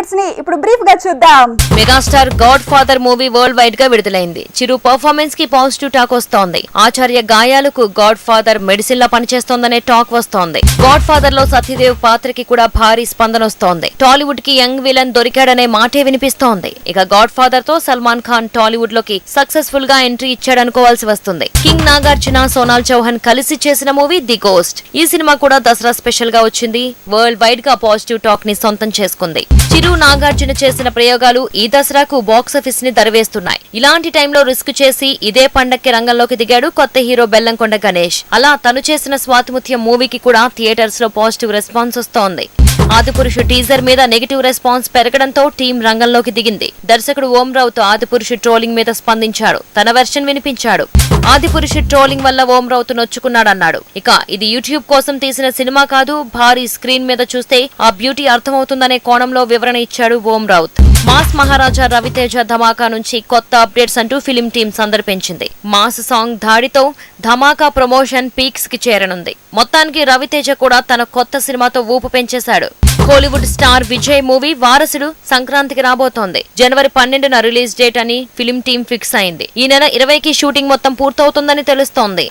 Updates ని ఇప్పుడు brief గా చూద్దాం. Megastar God father movie world wide గా విడుదలైంది. చిరు పర్ఫార్మెన్స్ కి పాజిటివ్ టాక్ వస్తోంది. ఆచార్య గాయాలకు గాడ్ ఫాదర్ మెడిసిన్ లా పనిచేస్తోందనే టాక్ వస్తోంది. గాడ్ ఫాదర్ లో సత్యదేవ్ పాత్రకి కూడా భారీ స్పందన వస్తోంది. టాలీవుడ్ కి యంగ్ విలన్ దొరికాడనే మాటే వినిపిస్తోంది. ఇక గాడ్ ఫాదర్ తో సల్మాన్ ఖాన్ టాలీవుడ్ లోకి సక్సెస్ఫుల్ గా ఎంట్రీ ఇచ్చాడనుకోవాల్సి వస్తుంది. కింగ్ నాగార్జున, సోనాల్ చౌహాన్ కలిసి చేసిన మూవీ ది గోస్ట్. ఈ సినిమా కూడా దసరా స్పెషల్ గా వచ్చింది. వరల్డ్ వైడ్ గా పాజిటివ్ టాక్ ని సొంతం చేసుకుంది. చిరు, నాగార్జున చేసిన ప్రయోగాలు ఈ దసరాకు బాక్సాఫీస్ ని దరివేస్తున్నాయి. ఇలాంటి టైంలో రిస్క్ చేసి ఇదే పండక్కి రంగంలోకి దిగాడు కొత్త హీరో బెల్లంకొండ గణేష్. అలా తను చేసిన స్వాతిముత్యం మూవీకి కూడా థియేటర్స్ లో పాజిటివ్ రెస్పాన్స్ వస్తోంది. ఆదిపురుషు టీజర్ మీద నెగిటివ్ రెస్పాన్స్ పెరగడంతో టీం రంగంలోకి దిగింది. దర్శకుడు ఓం రావుతో ఆదిపురుషు ట్రోలింగ్ మీద స్పందించాడు. తన వెర్షన్ వినిపించాడు. ఆదిపురుషు ట్రోలింగ్ వల్ల ఓం రావుతు నొచ్చుకున్నాడన్నాడు. ఇక ఇది యూట్యూబ్ కోసం తీసిన సినిమా కాదు, భారీ స్క్రీన్ మీద చూస్తే ఆ బ్యూటీ అర్థమవుతుందనే కోణంలో వివరణ ఇచ్చాడు ఓం రావుత్. మాస్ మహారాజా రవితేజ ధమాకా నుంచి కొత్త అప్డేట్స్ అంటూ ఫిలిం టీం సందడి పెంచింది. మాస్ సాంగ్ ధాడితో ధమాకా ప్రమోషన్ పీక్స్ కి చేరనుంది. మొత్తానికి రవితేజ కూడా తన కొత్త సినిమాతో ఊపు పెంచేశాడు. కోలీవుడ్ స్టార్ విజయ్ మూవీ వారసుడు సంక్రాంతికి రాబోతోంది. జనవరి 12న రిలీజ్ డేట్ అని ఫిలిం టీం ఫిక్స్ అయింది. ఈ నెల 20కి షూటింగ్ మొత్తం పూర్తవుతుందని తెలుస్తోంది.